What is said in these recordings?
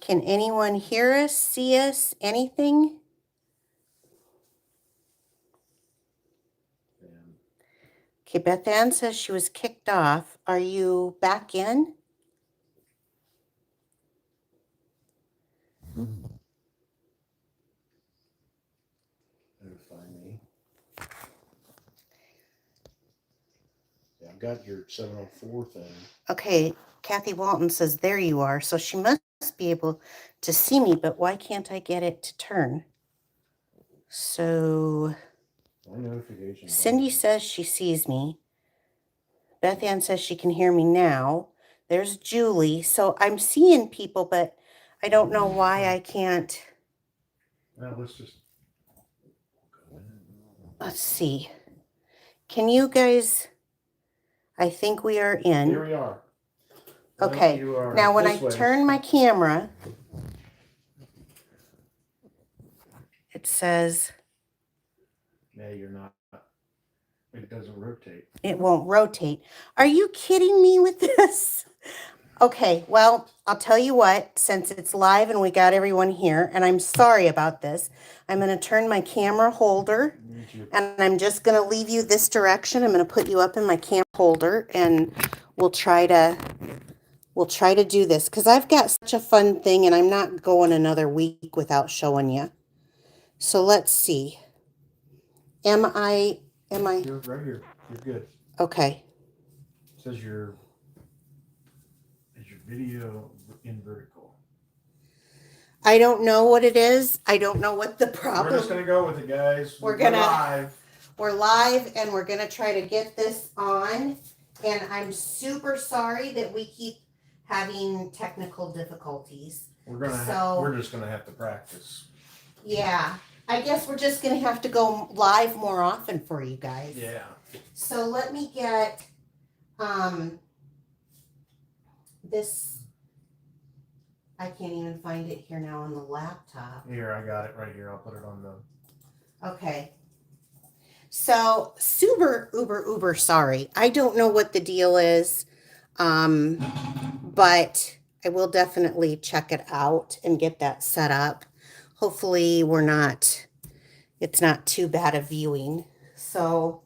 Can anyone hear us, see us, anything? Okay, Beth Ann says she was kicked off. Are you back in? Notify me. Yeah, I've got your 704 thing. Okay, Kathy Walton says there you are. So she must be able to see me, but why can't I get it to turn? So My notifications. Cindy says she sees me. Beth Ann says she can hear me now. There's Julie. So I'm seeing people, but I don't know why I can't. Well, let's just go in. Let's see. Can you guys? I think we are in. Here we are. Okay. Now when I turn my camera, it says. No, you're not. It doesn't rotate. It won't rotate. Are you kidding me with this? Okay, well, I'll tell you what, since it's live and we got everyone here, and I'm sorry about this, I'm going to turn my camera holder, and I'm just going to leave you this direction. I'm going to put you up in my camera holder, and we'll try to do this, because I've got such a fun thing, and I'm not going another week without showing you. So let's see. Am I? You're right here. You're good. Okay. It says is your video in vertical. I don't know what it is. I don't know what the problem. We're just gonna go with it, guys. We're live. We're live, and we're gonna try to get this on. And I'm super sorry that we keep having technical difficulties. We're just gonna have to practice. Yeah, I guess we're just gonna have to go live more often for you guys. Yeah. So let me get this. I can't even find it here now on the laptop. Here, I got it right here. I'll put it on the. Okay. So uber sorry. I don't know what the deal is, but I will definitely check it out and get that set up. Hopefully it's not too bad a viewing. So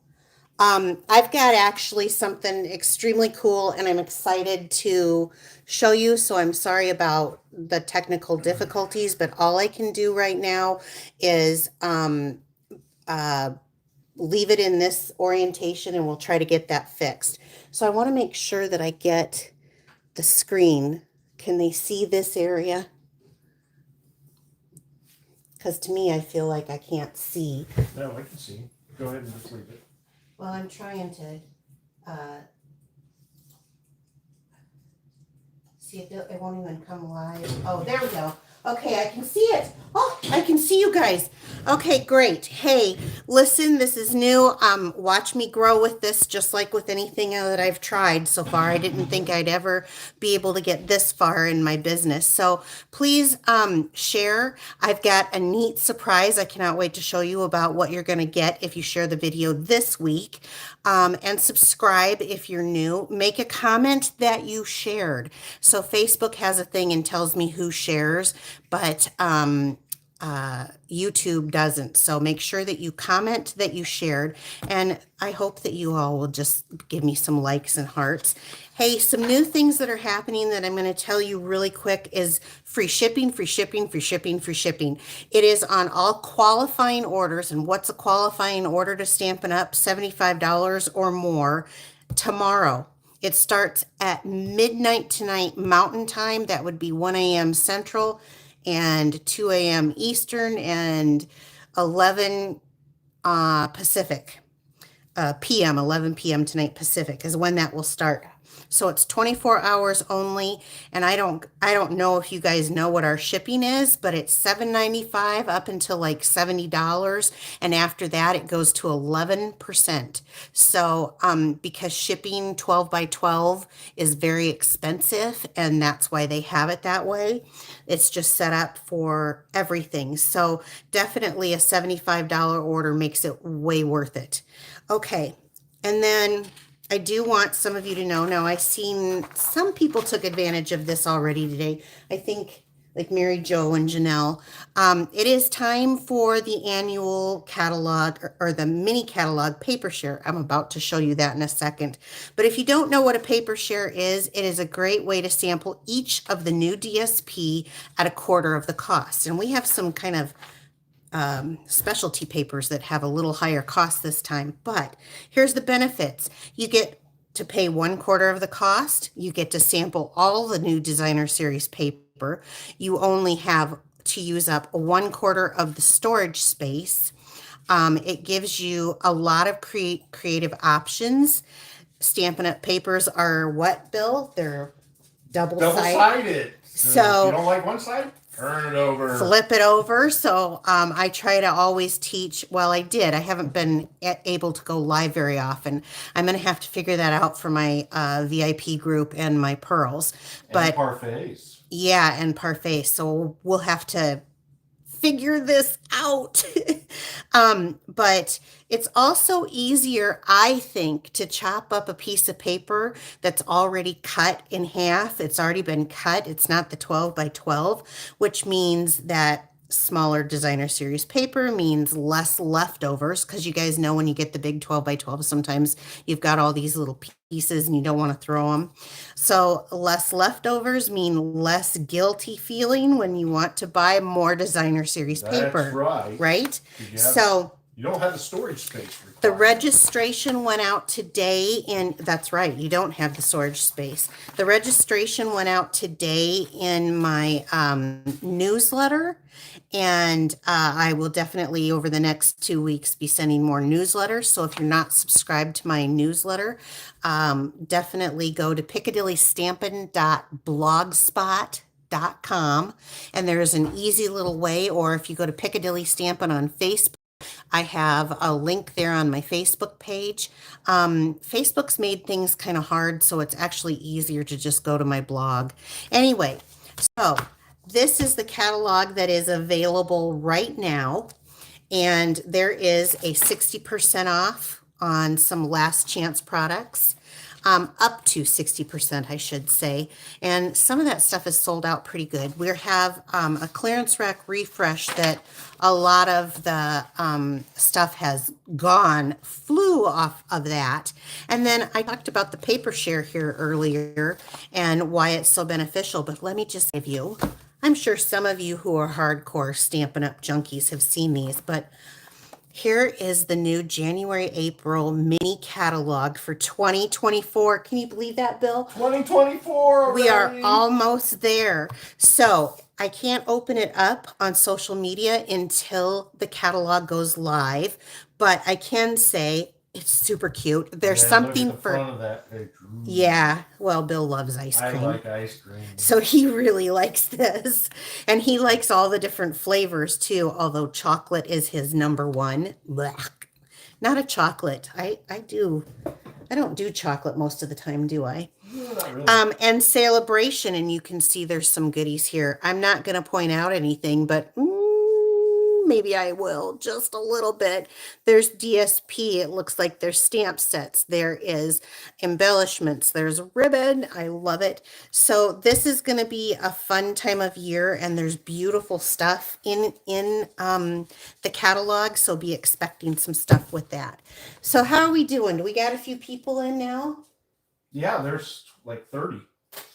I've got actually something extremely cool, and I'm excited to show you. So I'm sorry about the technical difficulties, but all I can do right now is leave it in this orientation, and we'll try to get that fixed. So I want to make sure that I get the screen. Can they see this area? Because to me, I feel like I can't see. No, I can see. Go ahead and just leave it. Well, I'm trying to see if it won't even come live. Oh, there we go. Okay, I can see it. Oh, I can see you guys. Okay, great. Hey, listen, this is new. Watch me grow with this, just like with anything that I've tried so far. I didn't think I'd ever be able to get this far in my business. So please share. I've got a neat surprise. I cannot wait to show you about what you're going to get if you share the video this week. And subscribe if you're new. Make a comment that you shared. So Facebook has a thing and tells me who shares, but YouTube doesn't. So make sure that you comment that you shared, and I hope that you all will just give me some likes and hearts. Hey, some new things that are happening that I'm going to tell you really quick is free shipping, free shipping, free shipping, free shipping. It is on all qualifying orders. And what's a qualifying order to Stampin' Up? $75 or more tomorrow. It starts at midnight tonight Mountain Time. That would be 1 a.m. Central and 2 a.m. Eastern and 11 Pacific. PM, 11 p.m. tonight Pacific is when that will start. So it's 24 hours only, and I don't know if you guys know what our shipping is, but it's $7.95 up until like $70, and after that it goes to 11%. So because shipping 12 by 12 is very expensive, and that's why they have it that way. It's just set up for everything. So definitely a $75 order makes it way worth it. Okay, and then I do want some of you to know, now I've seen some people took advantage of this already today. I think like Mary Jo and Janelle. It is time for the annual catalog or the mini catalog paper share. I'm about to show you that in a second. But if you don't know what a paper share is, it is a great way to sample each of the new DSP at a quarter of the cost. And we have some kind of specialty papers that have a little higher cost this time. But here's the benefits. You get to pay 1/4 of the cost. You get to sample all the new designer series paper. You only have to use up 1/4 of the storage space. It gives you a lot of creative options. Stampin' Up! Papers are what, Bill? They're double-sided. Double-sided. So if you don't like one side, turn it over. Flip it over. So I try to always teach. Well, I did. I haven't been able to go live very often. I'm going to have to figure that out for my VIP group and my pearls. But and parfaits. Yeah, and parfaits. So we'll have to figure this out. But it's also easier, I think, to chop up a piece of paper that's already cut in half. It's already been cut. It's not the 12 by 12, which means that smaller designer series paper means less leftovers, because you guys know when you get the big 12 by 12, sometimes you've got all these little pieces and you don't want to throw them. So less leftovers mean less guilty feeling when you want to buy more designer series paper. That's right. Right? So you don't have the storage space required. The registration went out today, and that's right, you don't have the storage space. The registration went out today in my newsletter, and I will definitely over the next 2 weeks be sending more newsletters. So if you're not subscribed to my newsletter, definitely go to piccadillystampin.blogspot.com, and there's an easy little way, or if you go to Piccadilly Stampin' on Facebook, I have a link there on my Facebook page. Facebook's made things kind of hard, so it's actually easier to just go to my blog. Anyway, so this is the catalog that is available right now, and there is a 60% off on some last chance products. Up to 60%, I should say. And some of that stuff is sold out pretty good. We have a clearance rack refresh that a lot of the stuff has flew off of that. And then I talked about the paper share here earlier and why it's so beneficial. But let me just give you, I'm sure some of you who are hardcore Stampin' Up! Junkies have seen these, but here is the new January-April mini catalog for 2024. Can you believe that, Bill? 2024 already. We are almost there. So I can't open it up on social media until the catalog goes live, but I can say it's super cute. There's something for front of that page. Yeah, well, Bill loves ice cream. I like ice cream. So he really likes this. And he likes all the different flavors too, although chocolate is his number one. Blech. Not a chocolate. I don't do chocolate most of the time, do I? No, not really. And Celebration, and you can see there's some goodies here. I'm not going to point out anything, but maybe I will just a little bit. There's DSP. It looks like there's stamp sets. There is embellishments. There's ribbon. I love it. So this is going to be a fun time of year, and there's beautiful stuff in the catalog. So be expecting some stuff with that. So how are we doing? Do we got a few people in now? Yeah, there's like 30.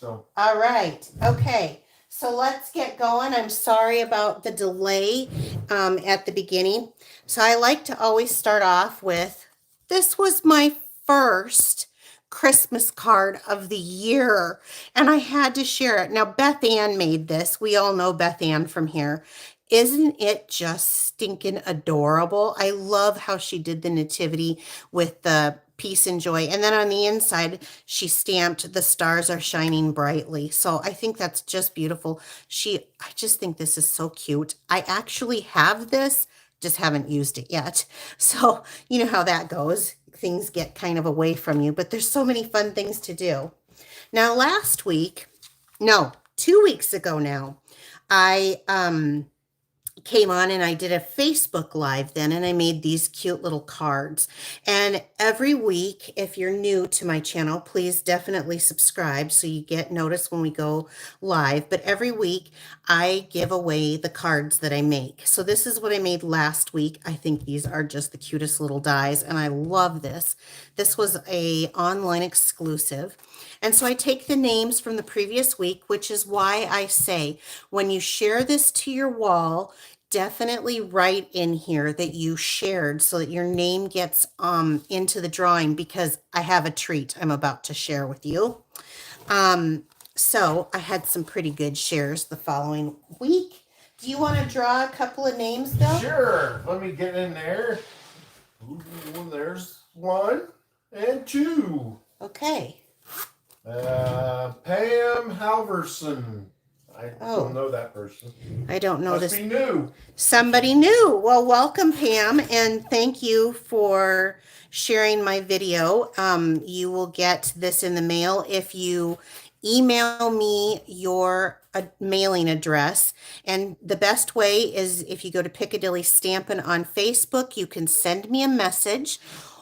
So All right. Okay. So let's get going. I'm sorry about the delay at the beginning. So I like to always start off with, this was my first Christmas card of the year, and I had to share it. Now, Beth Ann made this. We all know Beth Ann from here. Isn't it just stinking adorable? I love how she did the nativity with the peace and joy. And then on the inside, she stamped the stars are shining brightly. So I think that's just beautiful. I just think this is so cute. I actually have this, just haven't used it yet. So you know how that goes. Things get kind of away from you, but there's so many fun things to do. Now, 2 weeks ago now, I came on and I did a Facebook Live then, and I made these cute little cards. And every week, if you're new to my channel, please definitely subscribe so you get notice when we go live. But every week, I give away the cards that I make. So this is what I made last week. I think these are just the cutest little dies, and I love this. This was a online exclusive. And so I take the names from the previous week, which is why I say when you share this to your wall, definitely write in here that you shared so that your name gets into the drawing, because I have a treat I'm about to share with you. So I had some pretty good shares the following week. Do you want to draw a couple of names, Bill? Sure. Let me get in there. Ooh, there's 1 and 2. Okay. Pam Halverson. I don't know that person. I don't know Must this. be new. Somebody new. Well, welcome, Pam, and thank you for sharing my video. You will get this in the mail if you email me your mailing address. And the best way is if you go to Piccadilly Stampin' on Facebook, you can send me a message,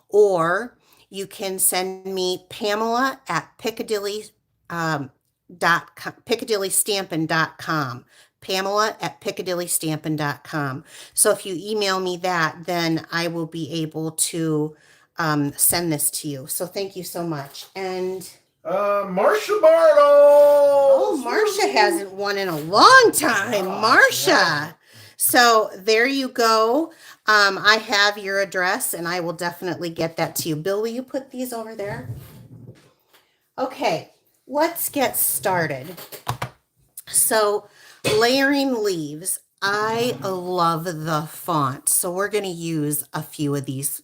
or you can send me Pamela at piccadillystampin.com. Pamela at piccadillystampin.com. So if you email me that, then I will be able to send this to you. So thank you so much. And Marcia Bartles. oh, Marcia hasn't won in a long time. Marcia. Yeah. So there you go. I have your address, and I will definitely get that to you. Bill, will you put these over there? Okay, let's get started. So layering leaves. I love the font. So we're going to use a few of these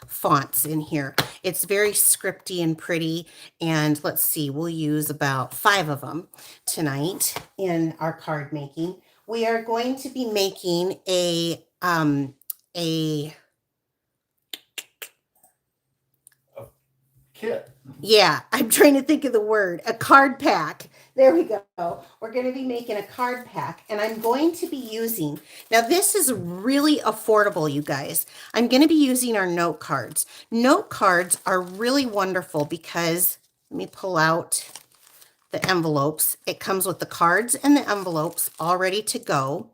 fonts in here. It's very scripty and pretty. And let's see, we'll use about 5 of them tonight in our card making. We are going to be making a Kit. yeah, I'm trying to think of the word, a card pack. There we go. We're going to be making a card pack, and I'm going to be using, now this is really affordable, you guys. I'm going to be using our note cards. Note cards are really wonderful because, let me pull out the envelopes. It comes with the cards and the envelopes all ready to go.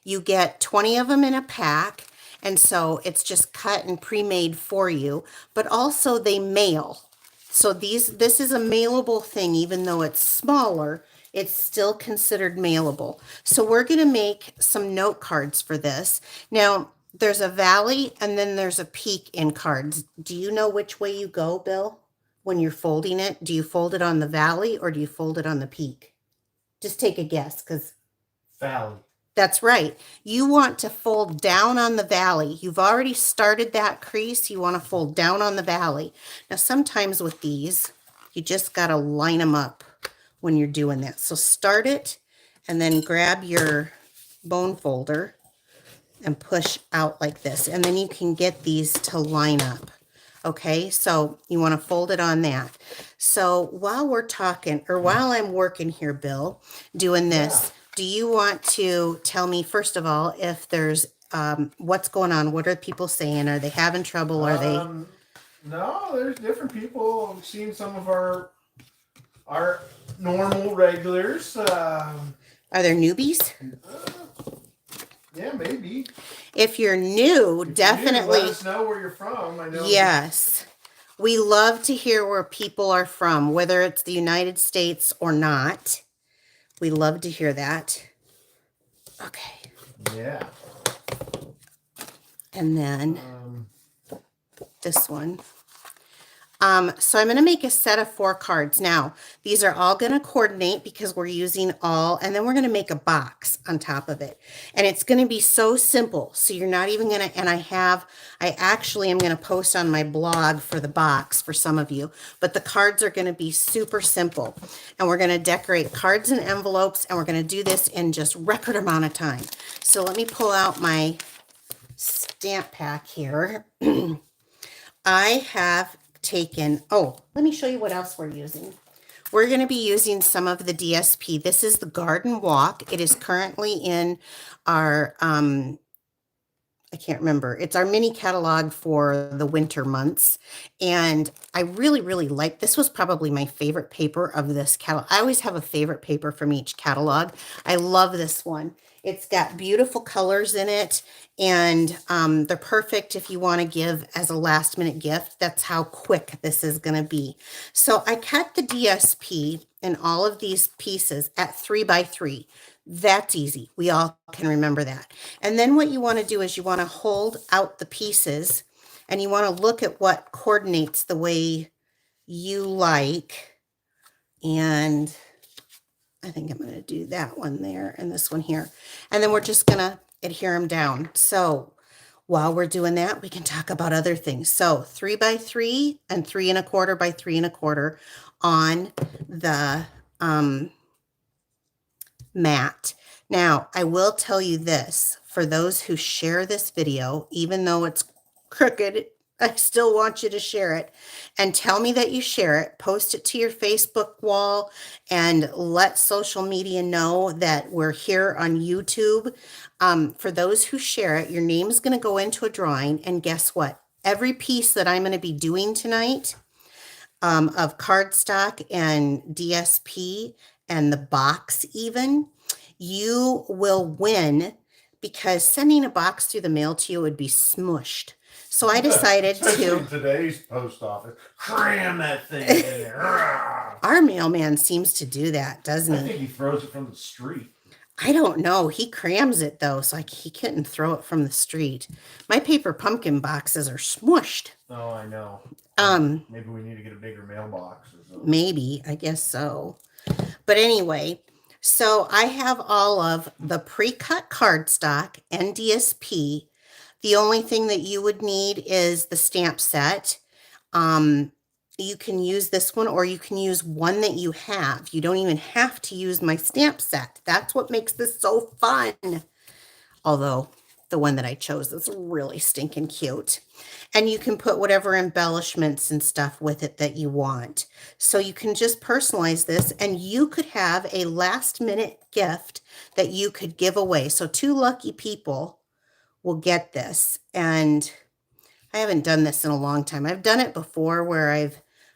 You get 20 of them in a pack, and so it's just cut and pre-made for you, but also they mail. So this is a mailable thing. Even though it's smaller, it's still considered mailable. So we're going to make some note cards for this. Now, there's a valley and then there's a peak in cards. Do you know which way you go, Bill, when you're folding it? Do you fold it on the valley or do you fold it on the peak? Just take a guess, because Valley. that's right. You want to fold down on the valley. You've already started that crease. You want to fold down on the valley. Now, sometimes with these, you just got to line them up when you're doing that. So start it and then grab your bone folder and push out like this. And then you can get these to line up. Okay, so you want to fold it on that. So while we're talking, or while I'm working here, Bill, doing this, do you want to tell me, first of all, if there's what's going on? What are people saying? Are they having trouble? Are they? No, there's different people. I've seen some of our normal regulars. Are there newbies? Yeah, maybe. If you're new, If definitely. let us know where you're from. I know. Yes. We love to hear where people are from, whether it's the United States or not. We love to hear that. Okay. Yeah. And then this one. So I'm going to make a set of 4 cards. Now, these are all going to coordinate because we're using all, and then we're going to make a box on top of it. And it's going to be so simple. So you're not even going to, and I actually am going to post on my blog for the box for some of you, but the cards are going to be super simple. And we're going to decorate cards and envelopes, and we're going to do this in just record amount of time. So let me pull out my stamp pack here. I have taken, oh, let me show you what else we're using. we're going to be using some of the DSP. This is the Garden Walk. It is currently in our, I can't remember. It's our mini catalog for the winter months. And I really, really like, this was probably my favorite paper of this catalog. I always have a favorite paper from each catalog. I love this one. It's got beautiful colors in it, and they're perfect if you want to give as a last minute gift. That's how quick this is going to be. So I cut the DSP in all of these pieces at 3 by 3. That's easy. We all can remember that. And then what you want to do is you want to hold out the pieces, and you want to look at what coordinates the way you like. And I think I'm going to do that one there and this one here. And then we're just going to adhere them down. So while we're doing that, we can talk about other things. So 3 by 3 and 3 1/4 by 3 1/4 on the mat. Now, I will tell you this, for those who share this video, even though it's crooked, I still want you to share it and tell me that you share it. Post it to your Facebook wall and let social media know that we're here on YouTube. For those who share it, your name is going to go into a drawing. And guess what? Every piece that I'm going to be doing tonight of cardstock and DSP and the box even, you will win, because sending a box through the mail to you would be smushed. So I decided to. Today's post office, cram that thing in there. Our mailman seems to do that, doesn't I he? think he throws it from the street. I don't know. He crams it though, so he couldn't throw it from the street. My paper pumpkin boxes are smushed. Oh, I know. Maybe we need to get a bigger mailbox or something. Maybe, I guess so. But anyway, so I have all of the pre-cut cardstock and DSP. The only thing that you would need is the stamp set. You can use this one, or you can use one that you have. You don't even have to use my stamp set. That's what makes this so fun. Although the one that I chose is really stinking cute. And you can put whatever embellishments and stuff with it that you want. So you can just personalize this, and you could have a last minute gift that you could give away. So 2 lucky people will get this. And I haven't done this in a long time. I've done it before where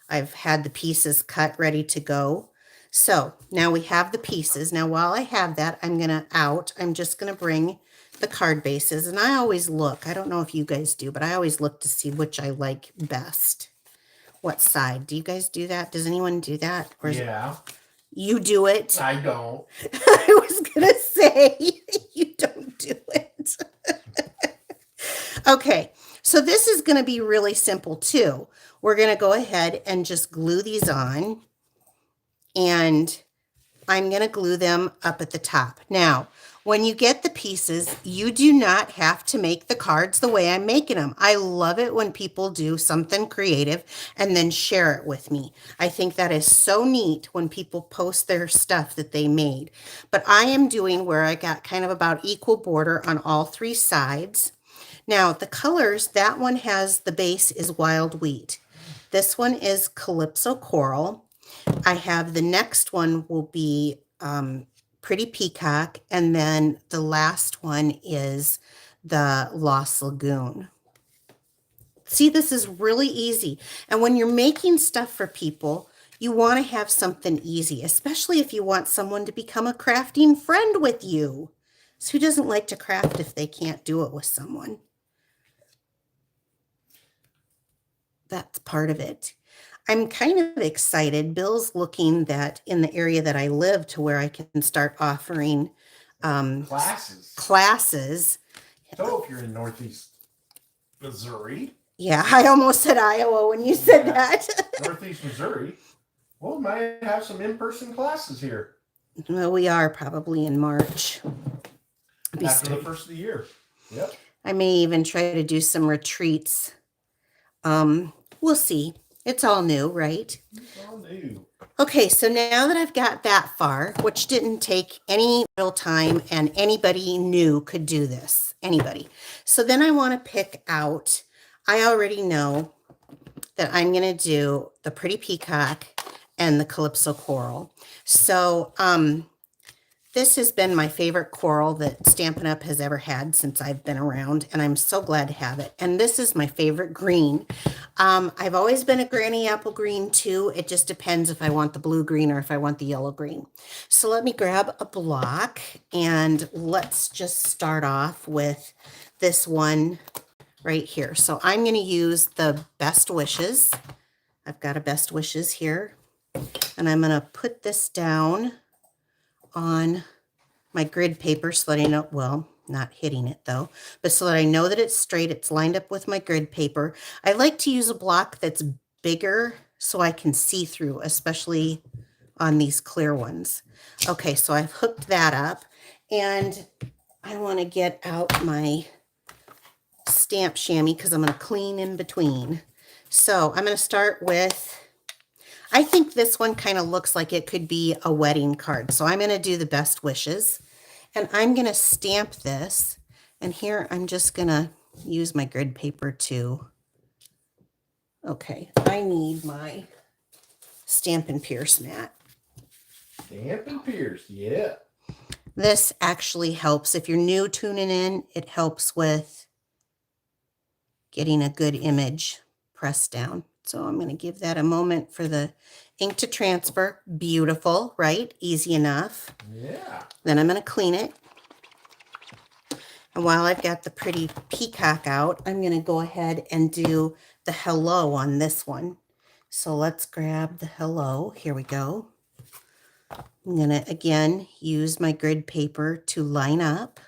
I've had the pieces cut ready to go. So now we have the pieces. Now while I have that, I'm just going to bring the card bases. And I always look, I don't know if you guys do, but I always look to see which I like best. What side? Do you guys do that? Does anyone do that? Or Yeah. You do it? I don't. I was going to say, you don't do it. Okay, so this is going to be really simple too. We're going to go ahead and just glue these on, and I'm going to glue them up at the top. Now, when you get the pieces, you do not have to make the cards the way I'm making them. I love it when people do something creative and then share it with me. I think that is so neat when people post their stuff that they made. But I am doing where I got kind of about equal border on all 3 sides. Now, the colors, that one has, the base is Wild Wheat. This one is Calypso Coral. I have the next one will be Pretty Peacock, and then the last one is the Lost Lagoon. See, this is really easy. And when you're making stuff for people, you want to have something easy, especially if you want someone to become a crafting friend with you. So who doesn't like to craft if they can't do it with someone? That's part of it. I'm kind of excited. Bill's looking that in the area that I live to where I can start offering classes. So if you're in Northeast Missouri. Yeah, I almost said Iowa when you said that. Northeast Missouri. Well, we might have some in-person classes here. Well, we are probably in March. After the first of the year. Yep. I may even try to do some retreats. We'll see. It's all new, right? It's all new. Okay, so now that I've got that far, which didn't take any real time, and anybody new could do this. Anybody. So then I want to pick out, I already know that I'm going to do the Pretty Peacock and the Calypso Coral. So this has been my favorite coral that Stampin' Up! Has ever had since I've been around, and I'm so glad to have it. And this is my favorite green. I've always been a granny apple green too. It just depends if I want the blue green or if I want the yellow green. So let me grab a block, and let's just start off with this one right here. So I'm going to use the Best Wishes. I've got a Best Wishes here, and I'm going to put this down on my grid paper so that I know, well, not hitting it though, but so that I know that it's straight, it's lined up with my grid paper. I like to use a block that's bigger so I can see through, especially on these clear ones. Okay, so I've hooked that up, and I want to get out my stamp chamois because I'm going to clean in between. So I'm going to start with, I think this one kind of looks like it could be a wedding card. So I'm going to do the Best Wishes, and I'm going to stamp this. And here I'm just going to use my grid paper too. Okay, I need my Stampin' Pierce mat. Stampin' Pierce, yeah. This actually helps. If you're new tuning in, it helps with getting a good image pressed down. So I'm going to give that a moment for the ink to transfer. Beautiful, right? Easy enough. Yeah. Then I'm going to clean it. And while I've got the pretty peacock out, I'm going to go ahead and do the hello on this one. So let's grab the hello. Here we go. I'm going to, again, use my grid paper to line up.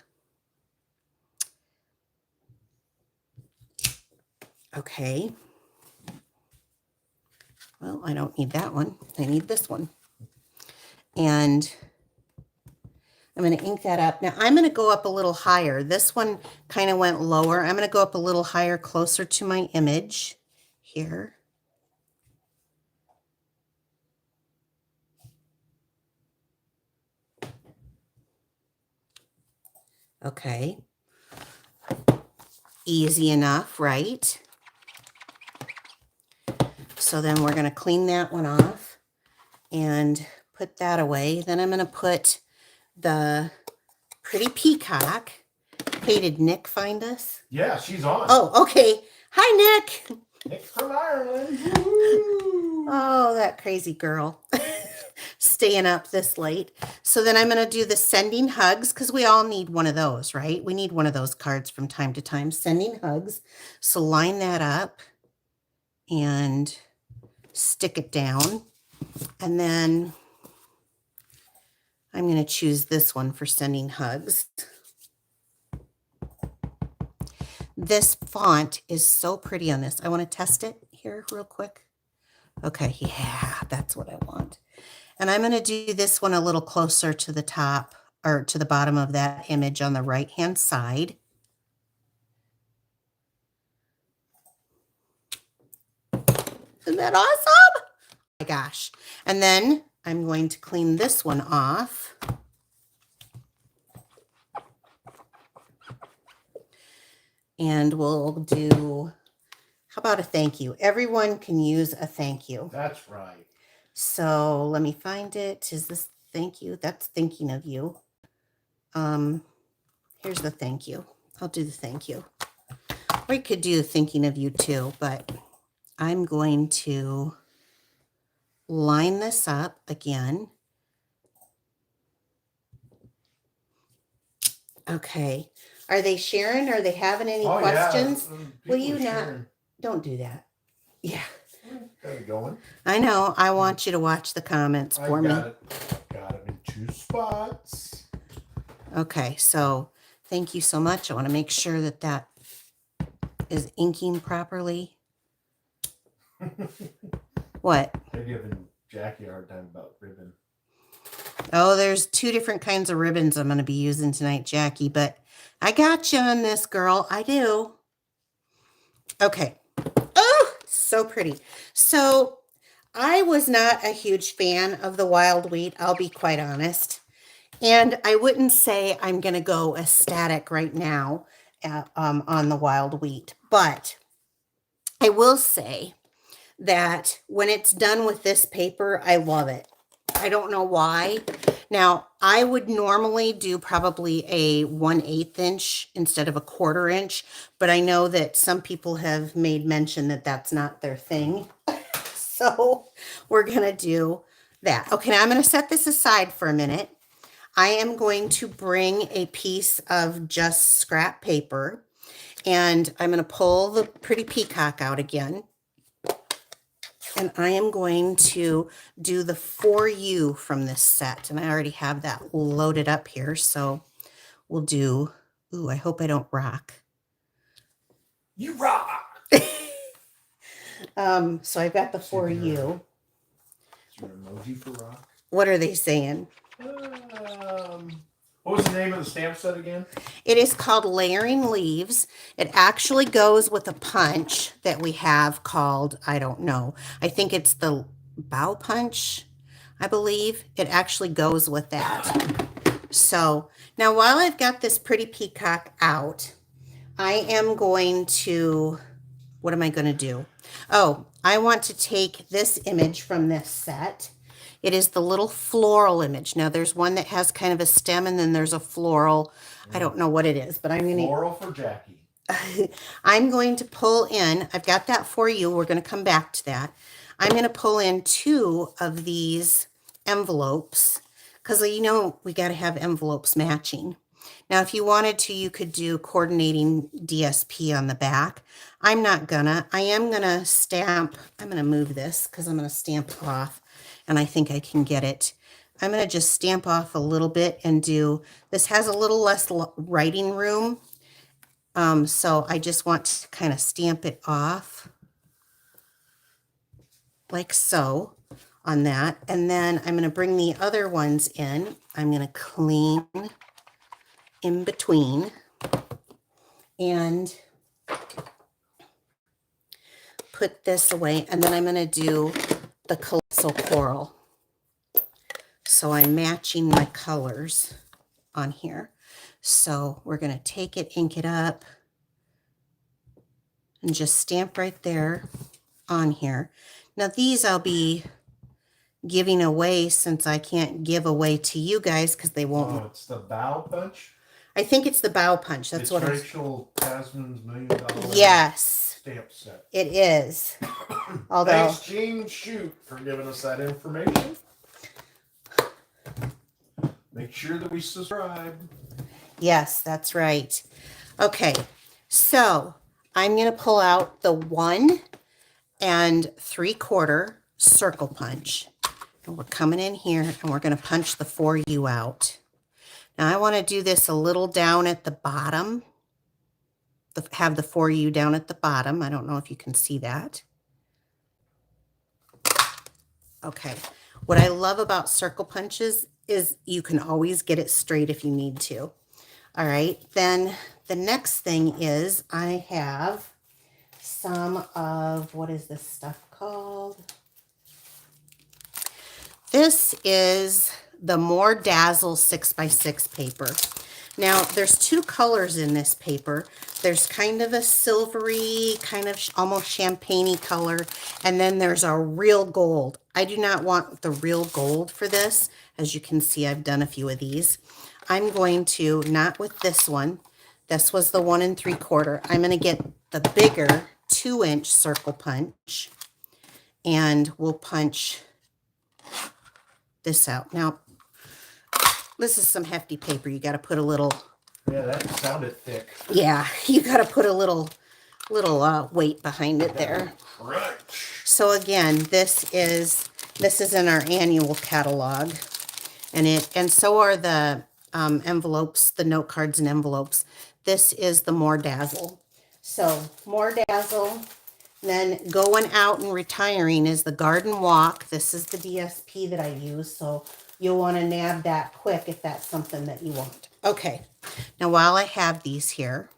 Okay. Well, I don't need that one. I need this one. And I'm going to ink that up. Now, I'm going to go up a little higher. This one kind of went lower. I'm going to go up a little higher, closer to my image here. Okay. Easy enough, right? So then we're going to clean that one off and put that away. Then I'm going to put the pretty peacock. Hey, did Nick find us? Yeah, she's on. Oh, okay. Hi, Nick. Nick from Ireland. Woo! Oh, that crazy girl. Staying up this late. So then I'm going to do the sending hugs, because we all need one of those, right? We need one of those cards from time to time. Sending hugs. So line that up and stick it down. And then I'm going to choose this one for sending hugs. This font is so pretty on this. I want to test it here real quick. Okay, yeah, that's what I want. And I'm going to do this one a little closer to the top or to the bottom of that image on the right-hand side. Isn't that awesome? Oh my gosh. And then I'm going to clean this one off. And we'll do, how about a thank you? Everyone can use a thank you. That's right. So let me find it. Is this thank you? That's thinking of you. Here's the thank you. I'll do the thank you. Or you could do thinking of you too, but I'm going to line this up again. Okay. Are they sharing? Are they having any questions? Yeah. Will you not? Sharing. Don't do that. Yeah. Got it going. I know. I want you to watch the comments for me. Got it in 2 spots. Okay. So thank you so much. I want to make sure that that is inking properly. What? They're giving Jackie a hard time about ribbon. Oh, there's 2 different kinds of ribbons I'm going to be using tonight, Jackie, but I got you on this, girl. I do. Okay. Oh, so pretty. So I was not a huge fan of the wild wheat, I'll be quite honest. And I wouldn't say I'm going to go ecstatic right now on the wild wheat, but I will say that when it's done with this paper, I love it. I don't know why. Now, I would normally do probably a 1/8 inch instead of a 1/4 inch, but I know that some people have made mention that that's not their thing. So we're going to do that. Okay, now I'm going to set this aside for a minute. I am going to bring a piece of just scrap paper, and I'm going to pull the pretty peacock out again. And I am going to do the For You from this set. And I already have that loaded up here. So we'll do, ooh, I hope I don't rock. You rock! So I've got the For You. Is there an emoji for rock? What are they saying? What was the name of the stamp set again? It is called Layering Leaves. It actually goes with a punch that we have called, I don't know. I think it's the bow punch, I believe. It actually goes with that. So now while I've got this pretty peacock out, I am going to, what am I going to do? Oh, I want to take this image from this set. It is the little floral image. Now there's one that has kind of a stem and then there's a floral. I don't know what it is, but I'm going to... Floral for Jackie. I'm going to pull in, I've got that For You. We're going to come back to that. I'm going to pull in 2 of these envelopes because, you know, we got to have envelopes matching. Now, if you wanted to, you could do coordinating DSP on the back. I'm not gonna. I am going to stamp. I'm going to move this because I'm going to stamp off. And I think I can get it. I'm going to just stamp off a little bit and do, this has a little less writing room. So I just want to kind of stamp it off like so on that. And then I'm going to bring the other ones in. I'm going to clean in between and put this away. And then I'm going to do the Calypso Coral. So I'm matching my colors on here. So we're going to take it, ink it up, and just stamp right there on here. Now these I'll be giving away since I can't give away to you guys because they won't. Oh, it's the bow punch? I think it's the bow punch. That's it's what Rachel Tasman's $1 Million Yes, stamp set. it is. Although, Thanks, Gene Shoot, for giving us that information. Make sure that we subscribe. yes, that's right. Okay, so I'm going to pull out the 1 3/4 circle punch. And we're coming in here and we're going to punch the For You out. Now I want to do this a little down at the bottom. Have the For You down at the bottom. I don't know if you can see that. Okay. What I love about circle punches is you can always get it straight if you need to. All right. Then the next thing is I have some of, what is this stuff called? This is the More Dazzle 6x6 paper. Now, there's 2 colors in this paper. There's kind of a silvery, kind of almost champagne-y color, and then there's a real gold. I do not want the real gold for this. As you can see, I've done a few of these. I'm going to, not with this one. This was the 1 3/4. I'm going to get the bigger 2-inch circle punch, and we'll punch this out. Now, this is some hefty paper. You got to put a little. Yeah, that sounded thick. Yeah, you got to put a little weight behind it there. Crunch. So again, this is in our annual catalog, and so are the envelopes, the note cards and envelopes. This is the More Dazzle. So More Dazzle. Then going out and retiring is the Garden Walk. This is the DSP that I use, so you'll want to nab that quick if that's something that you want. Okay, now while I have these here,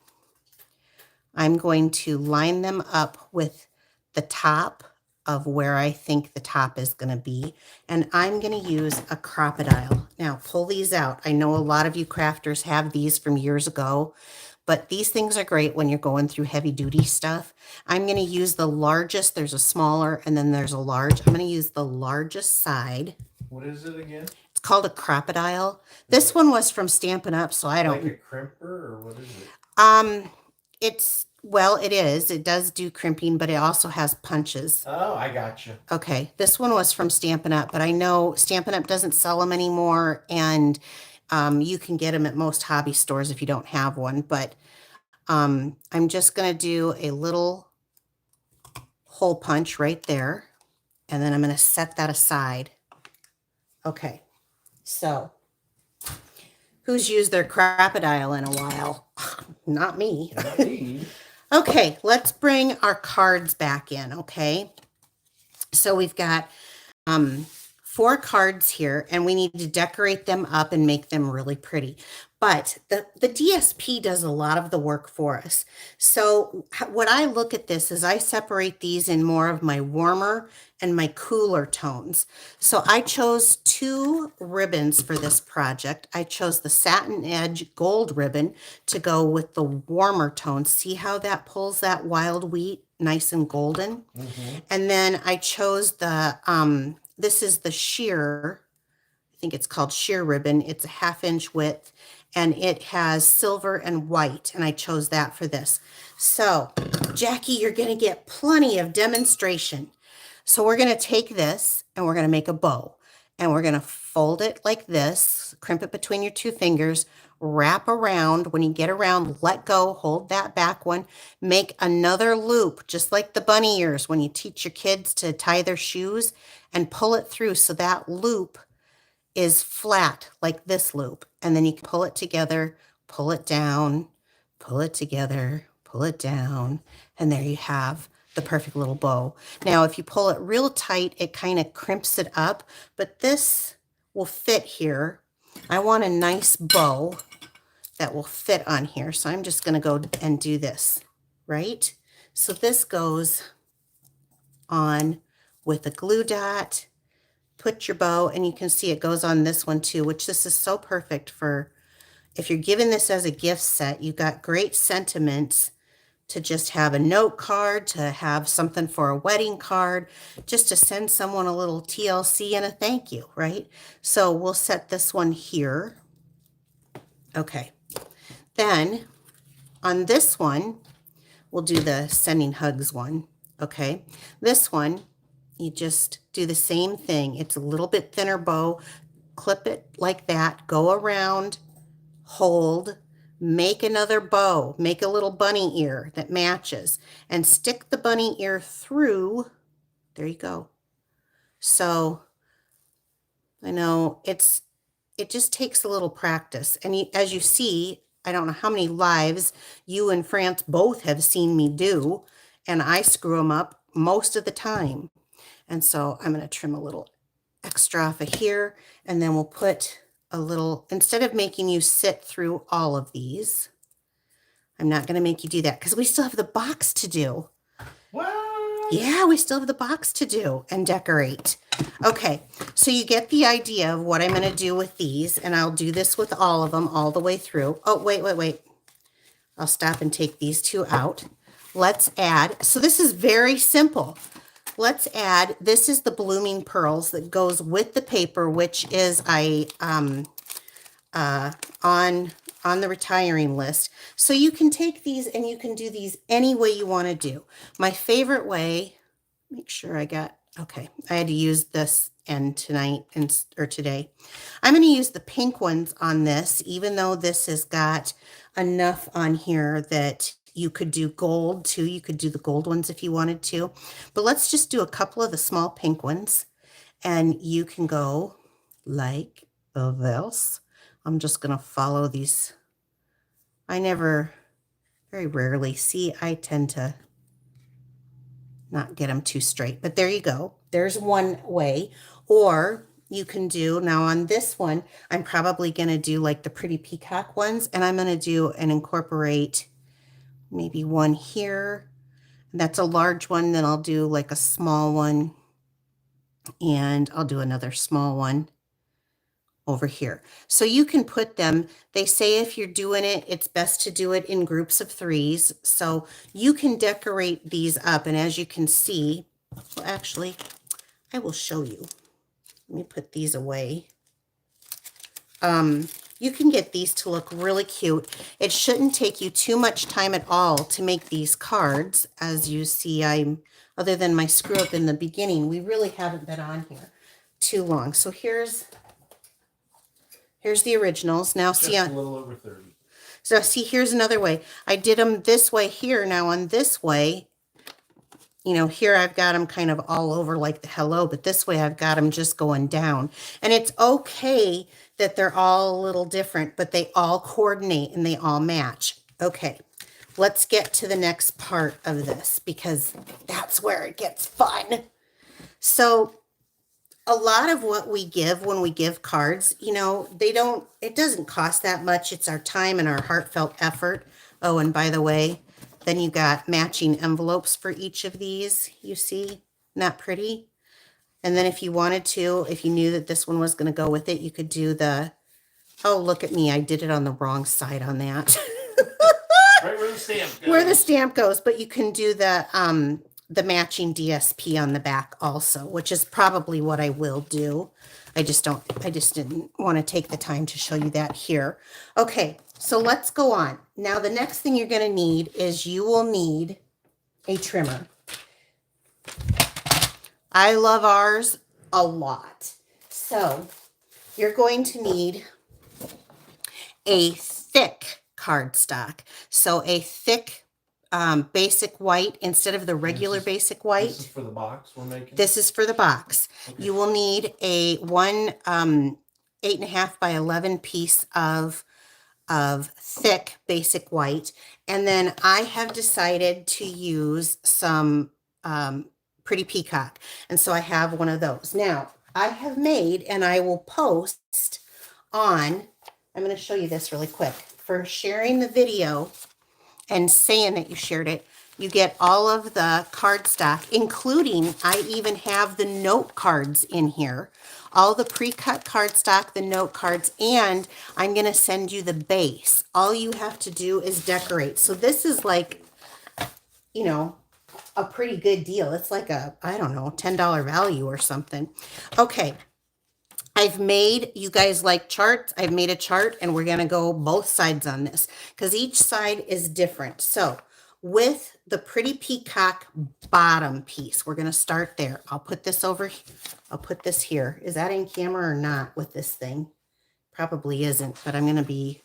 I'm going to line them up with the top of where I think the top is going to be, and I'm going to use a crocodile. Now pull these out. I know a lot of you crafters have these from years ago, but these things are great when you're going through heavy duty stuff. I'm going to use the largest. There's a smaller and then there's a large. I'm going to use the largest side. What is it again? It's called a crocodile. This one was from Stampin' Up, so I don't. Like a crimper or what is it? Well, it is. It does do crimping, but it also has punches. Oh, I got you. Okay, this one was from Stampin' Up, but I know Stampin' Up doesn't sell them anymore, and you can get them at most hobby stores if you don't have one. But I'm just going to do a little hole punch right there, and then I'm going to set that aside. Okay, so who's used their crocodile in a while? Not me. Not me. Okay, let's bring our cards back in, okay? So we've got 4 cards here, and we need to decorate them up and make them really pretty. But the DSP does a lot of the work for us. So what I look at this is I separate these in more of my warmer and my cooler tones. So I chose 2 ribbons for this project. I chose the Satin Edge gold ribbon to go with the warmer tones. See how that pulls that wild wheat nice and golden? Mm-hmm. And then I chose the, this is the sheer, I think it's called sheer ribbon. It's a 1/2 inch width and it has silver and white. And I chose that for this. So Jackie, you're going to get plenty of demonstration. So we're going to take this and we're going to make a bow and we're going to fold it like this, crimp it between your 2 fingers, wrap around. When you get around, let go, hold that back one, make another loop, just like the bunny ears when you teach your kids to tie their shoes, and pull it through so that loop is flat like this loop. And then you can pull it together, pull it down, pull it together, pull it down, and there you have the perfect little bow. Now, if you pull it real tight, it kind of crimps it up, but this will fit here. I want a nice bow that will fit on here. So I'm just going to go and do this, right? So this goes on with a glue dot. Put your bow, and you can see it goes on this one too, which this is so perfect for if you're giving this as a gift set. You've got great sentiments to just have a note card, to have something for a wedding card, just to send someone a little TLC and a thank you, right? So we'll set this one here. Okay. Then on this one, we'll do the sending hugs one. Okay. This one, you just do the same thing. It's a little bit thinner bow. Clip it like that. Go around, hold, make another bow, make a little bunny ear that matches, and stick the bunny ear through. There you go. So I know it just takes a little practice. And as you see, I don't know how many lives you and France both have seen me do, and I screw them up most of the time. And so I'm going to trim a little extra off of here, and then we'll put a little, instead of making you sit through all of these, I'm not going to make you do that because we still have the box to do. What? Yeah, we still have the box to do and decorate. Okay, so you get the idea of what I'm going to do with these, and I'll do this with all of them all the way through. Oh, wait. I'll stop and take these 2 out. Let's add, so this is very simple. Let's add, this is the blooming pearls that goes with the paper, which is on the retiring list. So you can take these and you can do these any way you want to do. My favorite way, make sure I got, okay, I had to use this end tonight or today. I'm going to use the pink ones on this, even though this has got enough on here that you could do gold too. You could do the gold ones if you wanted to, but let's just do a couple of the small pink ones, and you can go like this. I'm just going to follow these. Very rarely, see, I tend to not get them too straight, but there you go. There's one way. Or you can do, now on this one, I'm probably going to do like the pretty peacock ones, and I'm going to do and incorporate maybe one here. That's a large one. Then I'll do like a small one, and I'll do another small one over here. So you can put them, they say if you're doing it, it's best to do it in groups of 3s. So you can decorate these up. And as you can see, well, actually, I will show you. Let me put these away. You can get these to look really cute. It shouldn't take you too much time at all to make these cards. As you see, other than my screw up in the beginning, we really haven't been on here too long. So here's the originals. Now Just see, a little over 30. so see, here's another way. I did them this way here. Now on this way, you know, here I've got them kind of all over like the hello, but this way I've got them just going down. And it's okay that they're all a little different, but they all coordinate and they all match. Okay, let's get to the next part of this because that's where it gets fun. So a lot of what we give when we give cards, you know, it doesn't cost that much. It's our time and our heartfelt effort. Oh, and by the way, then you got matching envelopes for each of these, you see? Not pretty? And then if you wanted to, if you knew that this one was going to go with it, you could do oh, look at me. I did it on the wrong side on that. Right where the stamp goes. Where the stamp goes, but you can do the matching DSP on the back also, which is probably what I will do. I just didn't want to take the time to show you that here. Okay, so let's go on. Now, the next thing you're going to need is you will need a trimmer. I love ours a lot. So you're going to need a thick cardstock. So a thick basic white instead of the regular basic white. This is for the box we're making? This is for the box. Okay. You will need a 8.5 by 11 piece of thick basic white. And then I have decided to use some Pretty Peacock. And so I have one of those. Now, I have made, and I will post on, I'm going to show you this really quick. For sharing the video and saying that you shared it, you get all of the cardstock, including, I even have the note cards in here. All the pre-cut cardstock, the note cards, and I'm going to send you the base. All you have to do is decorate. So this is like, you know, a pretty good deal. It's like a, I don't know, $10 value or something. Okay. I've made, you guys like charts, I've made a chart and we're going to go both sides on this because each side is different. So with the Pretty Peacock bottom piece, we're going to start there. I'll put this over, I'll put this here. Is that in camera or not with this thing? Probably isn't, but I'm going to be.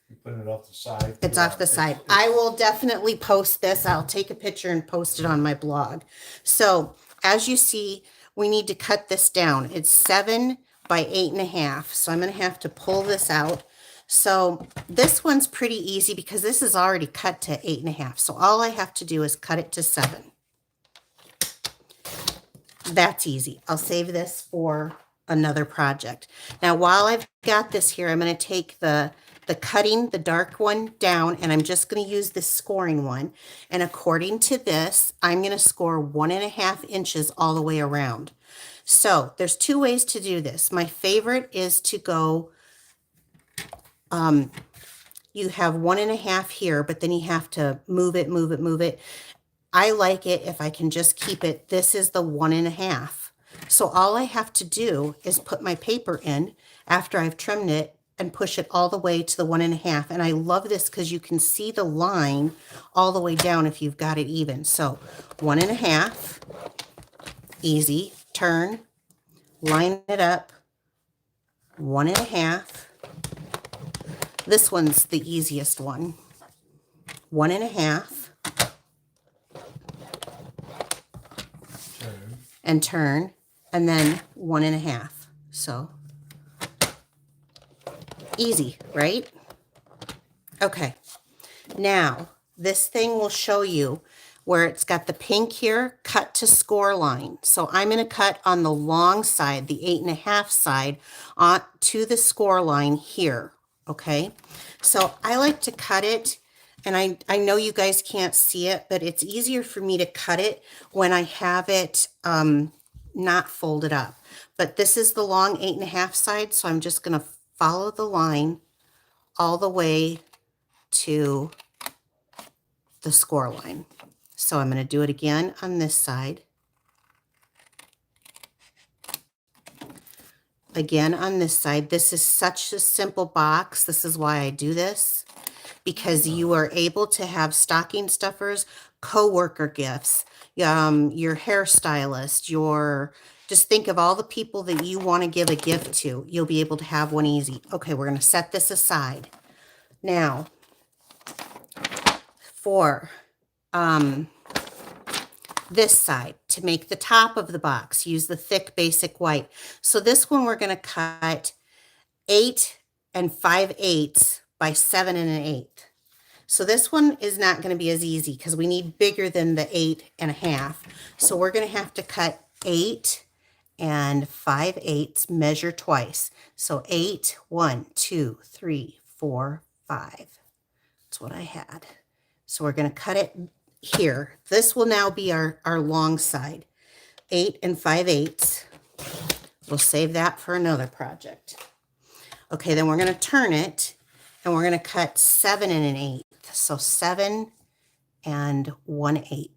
You're putting it off the side. It's off the side. I will definitely post this. I'll take a picture and post it on my blog. So as you see, we need to cut this down. It's 7 by 8.5. So I'm going to have to pull this out. So this one's pretty easy because this is already cut to 8.5. So all I have to do is cut it to 7. That's easy. I'll save this for another project. Now, while I've got this here, I'm going to take the cutting, the dark one down, and I'm just going to use this scoring one. And according to this, I'm going to score 1.5 inches all the way around. So there's 2 ways to do this. My favorite is to go, you have 1.5 here, but then you have to move it, move it, move it. I like it if I can just keep it. This is the 1.5. So all I have to do is put my paper in after I've trimmed it and push it all the way to the 1.5. And I love this because you can see the line all the way down if you've got it even. So 1.5, easy, turn, line it up, 1.5. This one's the easiest one. 1.5. And turn, and then 1.5. So easy, right? Okay. Now this thing will show you where it's got the pink here, cut to score line. So I'm going to cut on the long side, the 8.5 side, on to the score line here. Okay. So I like to cut it. And I know you guys can't see it, but it's easier for me to cut it when I have it not fold it up. But this is the long 8.5 side, so I'm just going to follow the line all the way to the score line. So I'm going to do it again on this side. Again on this side. This is such a simple box. This is why I do this, because you are able to have stocking stuffers, coworker gifts, your hairstylist, just think of all the people that you want to give a gift to. You'll be able to have one easy. Okay, we're going to set this aside. Now, for this side, to make the top of the box, use the thick basic white. So this one we're going to cut 8 5/8 by 7 1/8. So this one is not going to be as easy because we need bigger than the 8.5. So we're going to have to cut 8 5/8, measure twice. So 8, 1, 2, 3, 4, 5. That's what I had. So we're going to cut it here. This will now be our long side. 8 5/8. We'll save that for another project. Okay, then we're going to turn it and we're going to cut 7 1/8. So 7 1/8.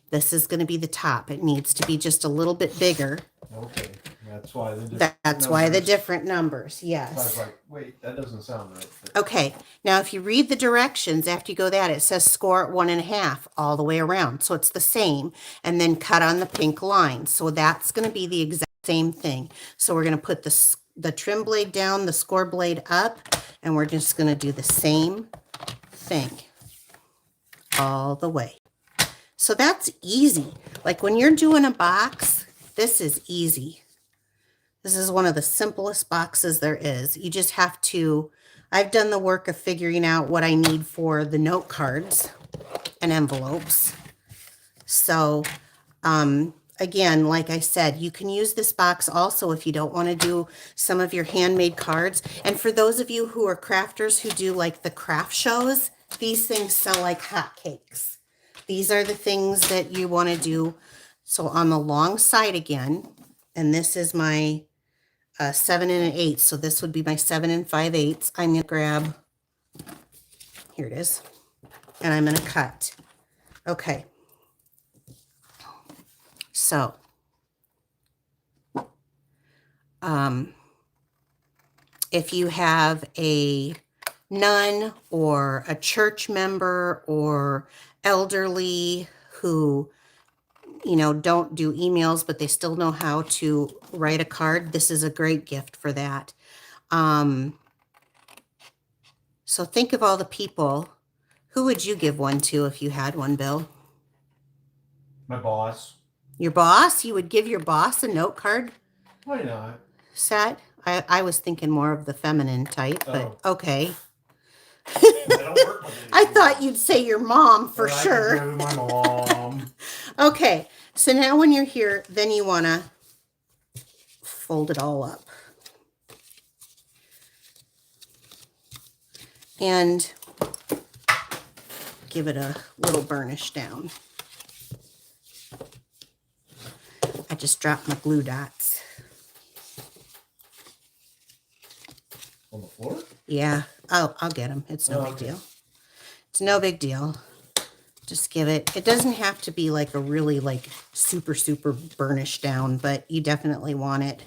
This is going to be the top. It needs to be just a little bit bigger. Okay, that's why the different numbers. Yes. I was like, wait, that doesn't sound right. Okay, now if you read the directions after you go that, it says score at 1.5 all the way around. So it's the same, and then cut on the pink line. So that's going to be the exact same thing. So we're going to put the trim blade down, the score blade up, and we're just going to do the same thing all the way. So that's easy. Like when you're doing a box, this is easy. This is one of the simplest boxes there is. You just have to, I've done the work of figuring out what I need for the note cards and envelopes. So, again, like I said, you can use this box also if you don't want to do some of your handmade cards. And for those of you who are crafters who do like the craft shows, these things sell like hotcakes. These are the things that you want to do. So on the long side again, and this is my 7 1/8. So this would be my 7 5/8. I'm going to grab, here it is, and I'm going to cut. Okay. So, if you have a nun or a church member or elderly who, don't do emails, but they still know how to write a card, this is a great gift for that. So think of all the people. Who would you give one to if you had one, Bill? My boss. Your boss? You would give your boss a note card Why not? set? I was thinking more of the feminine type, but okay. I thought you'd say your mom for sure. I could go to my mom. Okay, so now when you're here, then you want to fold it all up. And give it a little burnish down. I just dropped my glue dots. On the floor? Yeah, I'll get them. It's no big deal. It's no big deal. Just give it, it doesn't have to be like a really like super burnish down, but you definitely want it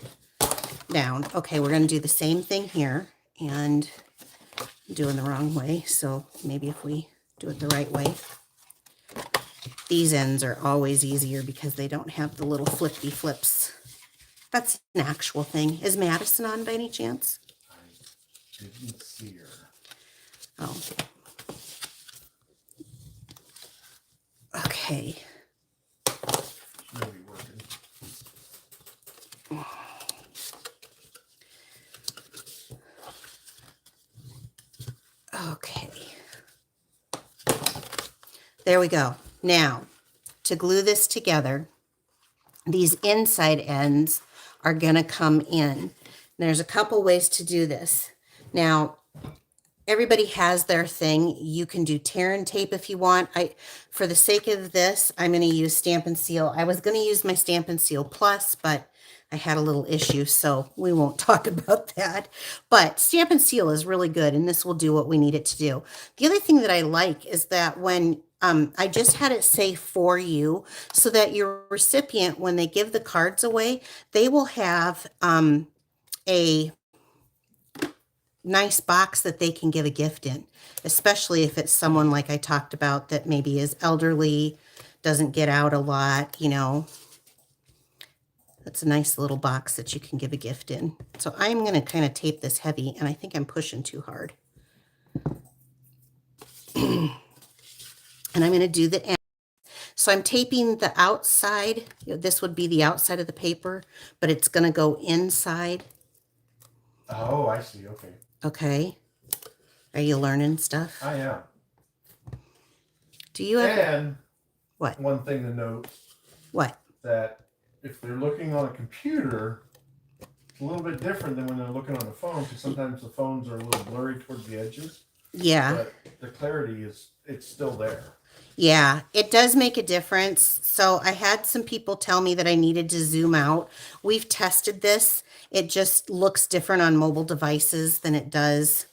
down. Okay, we're going to do the same thing here, and I'm doing the wrong way. So maybe if we do it the right way. These ends are always easier because they don't have the little flippy flips. That's an actual thing. Is Madison on by any chance? I didn't see her. Oh. Okay. She's gonna be working. Okay. There we go. Now, to glue this together, these inside ends are going to come in. There's a couple ways to do this. Now, everybody has their thing. You can do tear and tape if you want. For the sake of this, I'm going to use Stampin' Seal. I was going to use my Stampin' Seal Plus, but I had a little issue, so we won't talk about that. But Stampin' Seal is really good, and this will do what we need it to do. The other thing that I like is that when I just had it say for you, so that your recipient, when they give the cards away, they will have a nice box that they can give a gift in, especially if it's someone like I talked about that maybe is elderly, doesn't get out a lot, you know. That's a nice little box that you can give a gift in. So I'm going to kind of tape this heavy, and I think I'm pushing too hard. And I'm going to do the end. So I'm taping the outside. This would be the outside of the paper, but it's going to go inside. Oh, I see. Okay. Okay. Are you learning stuff? I am. Do you have... And what? One thing to note. What? That if they're looking on a computer, it's a little bit different than when they're looking on the phone, because sometimes the phones are a little blurry towards the edges. Yeah. But the clarity it's still there. Yeah, it does make a difference. So I had some people tell me that I needed to zoom out. We've tested this. It just looks different on mobile devices than it does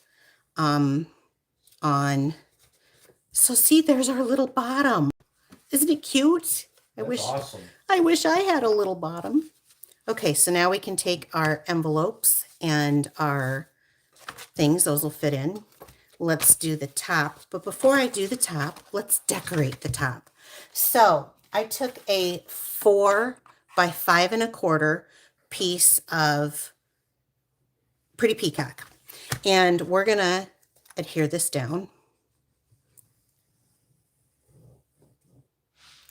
on... So see, there's our little bottom. Isn't it cute? That's awesome. I wish I had a little bottom. Okay, so now we can take our envelopes and our things. Those will fit in. Let's do the top. But before I do the top, let's decorate the top. So I took a 4 by 5 1/4 piece of Pretty Peacock. And we're going to adhere this down.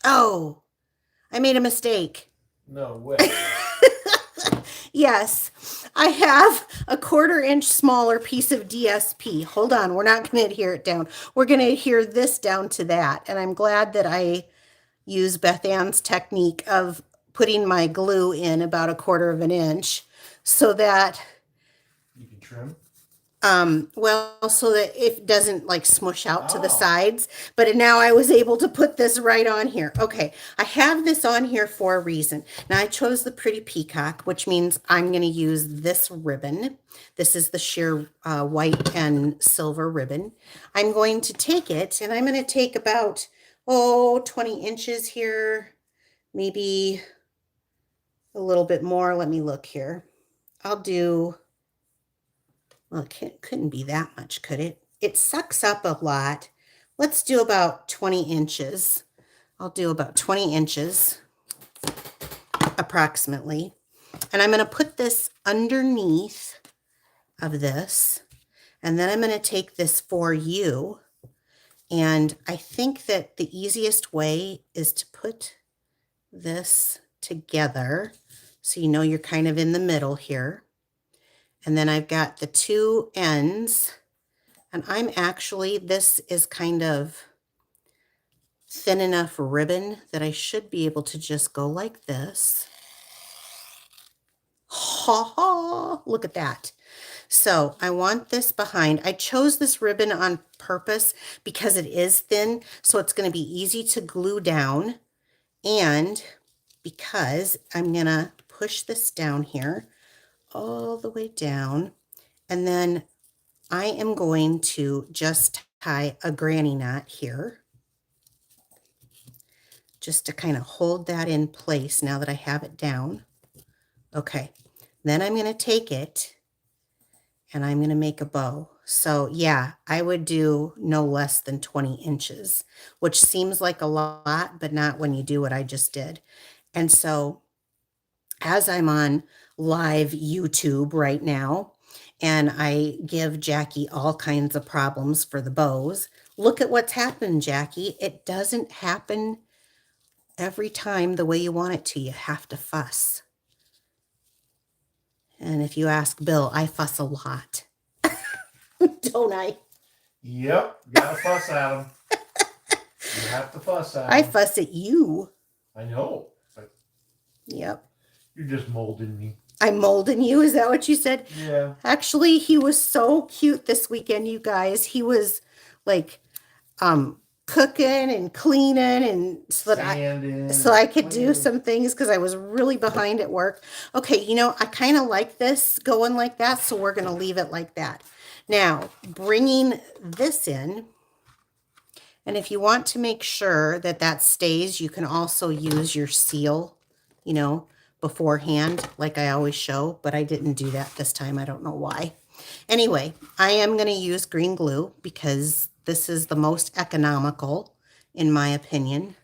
Oh, I made a mistake. No way. Yes, I have a 1/4 inch smaller piece of DSP. Hold on, we're not going to adhere it down. We're going to adhere this down to that. And I'm glad that I use Beth Ann's technique of putting my glue in about 1/4 inch so that... You can trim? Well, so that it doesn't like smush out to the sides, but now I was able to put this right on here. Okay. I have this on here for a reason. Now I chose the Pretty Peacock, which means I'm going to use this ribbon. This is the sheer white and silver ribbon. I'm going to take it, and I'm going to take about, 20 inches here, maybe a little bit more. Let me look here. I'll do... Well, it couldn't be that much, could it? It sucks up a lot. Let's do about 20 inches. I'll do about 20 inches, approximately. And I'm going to put this underneath of this. And then I'm going to take this for you. And I think that the easiest way is to put this together. So you know you're kind of in the middle here. And then I've got the two ends, and this is kind of thin enough ribbon that I should be able to just go like this. Ha ha, look at that. So I want this behind. I chose this ribbon on purpose because it is thin, so it's going to be easy to glue down, and because I'm going to push this down here all the way down, and then I am going to just tie a granny knot here just to kind of hold that in place now that I have it down. Okay, then I'm going to take it and I'm going to make a bow. So yeah, I would do no less than 20 inches, which seems like a lot, but not when you do what I just did. And so as I'm on live YouTube right now, and I give Jackie all kinds of problems for the bows. Look at what's happened, Jackie. It doesn't happen every time the way you want it to. You have to fuss. And if you ask Bill, I fuss a lot. Don't I? Yep. Gotta fuss at him. You have to fuss at him. I fuss at you. I know. But yep. you're just molding me. I'm molding you. Is that what you said? Yeah. Actually, he was so cute this weekend, you guys. He was like cooking and cleaning and Sanding so I could and do cleaning. some things because I was really behind at work. Okay, you know, I kind of like this going like that, so we're going to leave it like that. Now, bringing this in, and if you want to make sure that that stays, you can also use your seal, you know, beforehand, like I always show, but I didn't do that this time. I don't know why. Anyway, I am going to use green glue because this is the most economical, in my opinion.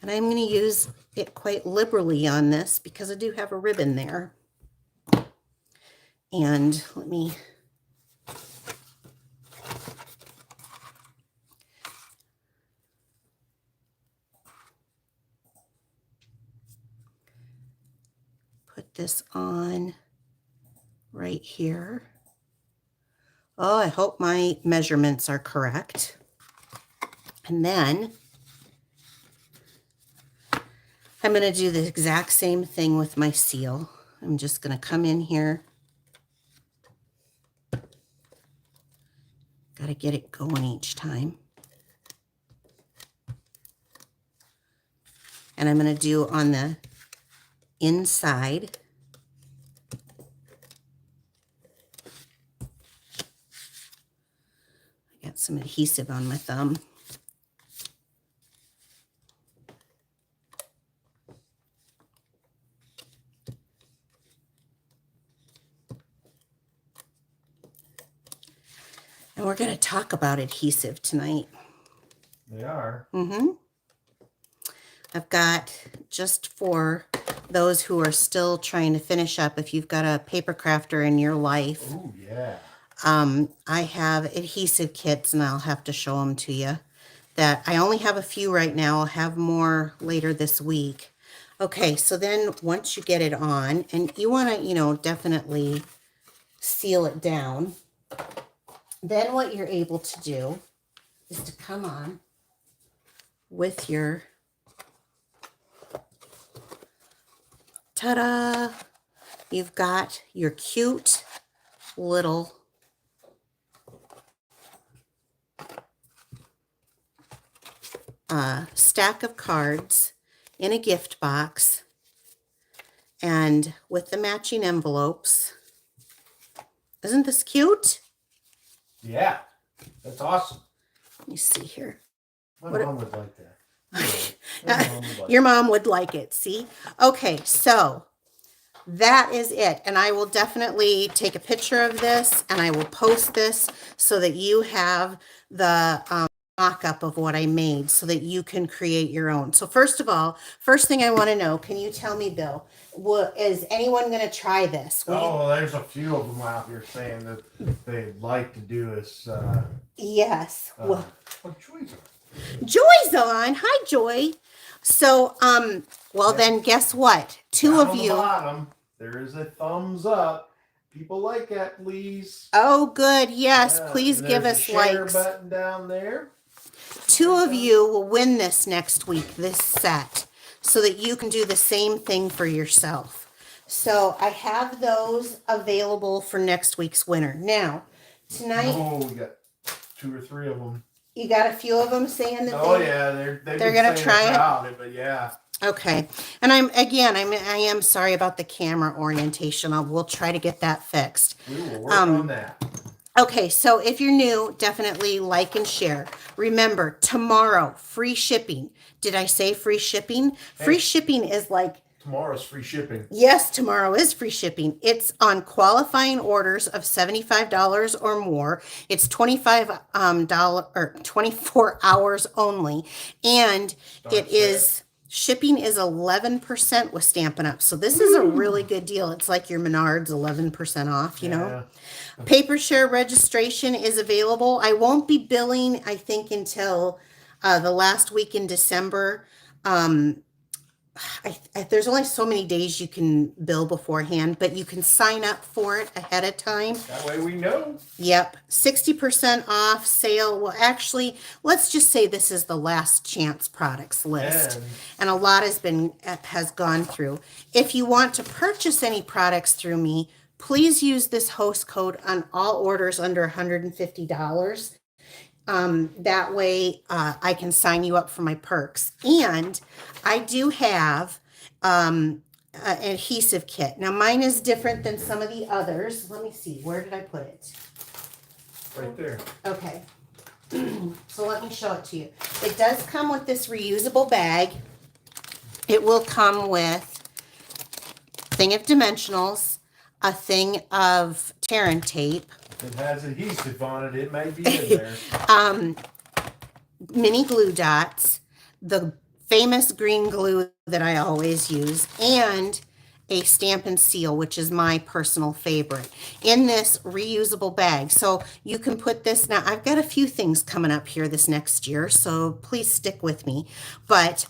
And I'm going to use it quite liberally on this because I do have a ribbon there. And let me put this on right here. Oh, I hope my measurements are correct. And then I'm going to do the exact same thing with my seal. I'm just going to come in here. Got to get it going each time. And I'm going to do on the inside. I got some adhesive on my thumb. And we're going to talk about adhesive tonight. They are. I've got, just for those who are still trying to finish up, if you've got a paper crafter in your life, Oh, yeah. I have adhesive kits, and I'll have to show them to you. That I only have a few right now. I'll have more later this week. Okay, so then once you get it on, and you want to, you know, definitely seal it down. Then what you're able to do is to come on with your, ta-da, you've got your cute little stack of cards in a gift box and with the matching envelopes. Isn't this cute? Yeah. That's awesome. Let me see here. My What- mom would like that. My mom would like Your mom would like it, see? Okay, so that is it. And I will definitely take a picture of this and I will post this so that you have the mock-up of what I made so that you can create your own. So first of all, first thing I want to know, can you tell me, Bill, is anyone going to try this? Will you- Oh, there's a few of them out here saying that they'd like to do this. Yes. Well, Oh, Joy's on. Joy's on. Hi, Joy. So, well, Yeah. then guess what? Two Down of on the you. bottom, there is a thumbs up. People like that, please. Oh, good. Yes, Yeah, please and give there's us a share likes. button down there. Two of you will win this next week, this set, so that you can do the same thing for yourself. So I have those available for next week's winner. Now, tonight, Oh, we got 2 or 3 of them. you got a few of them saying that Oh they... yeah, they're they're gonna saying try it? about it, but yeah. Okay. And I am sorry about the camera orientation. We'll try to get that fixed. We will work on that. Okay, so if you're new, definitely like and share. Remember, tomorrow, free shipping. Did I say free shipping? Free Hey. shipping is like, Tomorrow's free shipping. yes, tomorrow is free shipping. It's on qualifying orders of $75 or more. It's $25 or 24 hours only. And it is shipping is 11% with Stampin' Up. So this is a really good deal. It's like your Menards 11% off, you know. Paper share registration is available. I won't be billing, I think, until the last week in December. there's only so many days you can bill beforehand, but you can sign up for it ahead of time. That way we know. Yep, 60% off sale. Well, actually, let's just say this is the last chance products list. And a lot has gone through. If you want to purchase any products through me, please use this host code on all orders under $150. That way I can sign you up for my perks. And I do have an adhesive kit. Now mine is different than some of the others. Let me see, where did I put it? Right there. Okay. So let me show it to you. It does come with this reusable bag. It will come with a thing of dimensionals, a thing of tear and tape. It has adhesive on it. It may be in there. Mini glue dots, the famous green glue that I always use, and a stamp and seal, which is my personal favorite, in this reusable bag. So you can put this, now I've got a few things coming up here this next year, so please stick with me. But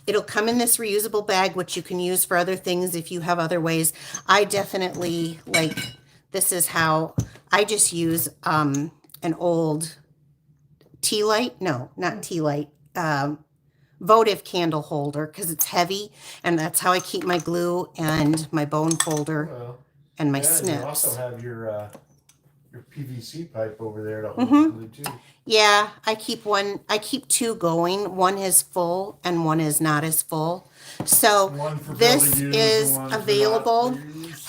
it'll come in this reusable bag, which you can use for other things if you have other ways. I definitely like, this is how I just use an old tea light. No, not tea light. Votive candle holder, because it's heavy, and that's how I keep my glue and my bone folder and my snips. You also have your PVC pipe over there to hold the glue too. Yeah, I keep two going. One is full and one is not as full. So this is available.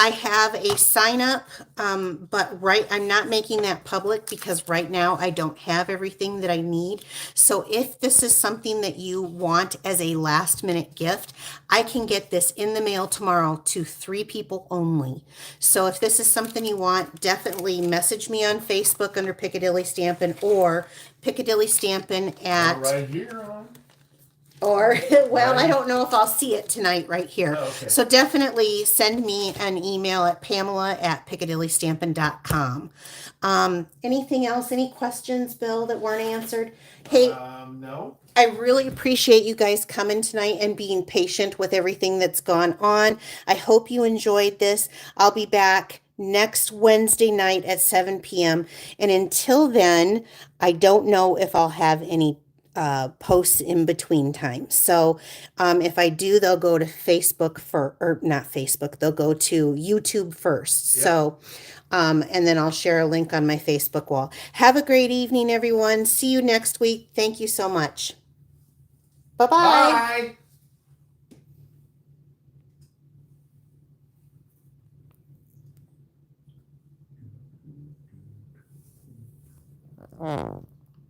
I have a sign up, but I'm not making that public because right now I don't have everything that I need. So if this is something that you want as a last minute gift, I can get this in the mail tomorrow to 3 people only. So if this is something you want, definitely message me on Facebook under Piccadilly Stampin' or Piccadilly Stampin' at right here on. or, well, I don't know if I'll see it tonight right here. Oh, okay. So definitely send me an email at pamela@piccadillystampin.com. Anything else? Any questions, Bill, that weren't answered? Hey, No. I really appreciate you guys coming tonight and being patient with everything that's gone on. I hope you enjoyed this. I'll be back next Wednesday night at 7 p.m. And until then, I don't know if I'll have any posts in between times. So if I do, they'll go to Facebook or not Facebook, they'll go to YouTube first. Yep. So, and then I'll share a link on my Facebook wall. Have a great evening, everyone. See you next week. Thank you so much. Bye-bye. Bye.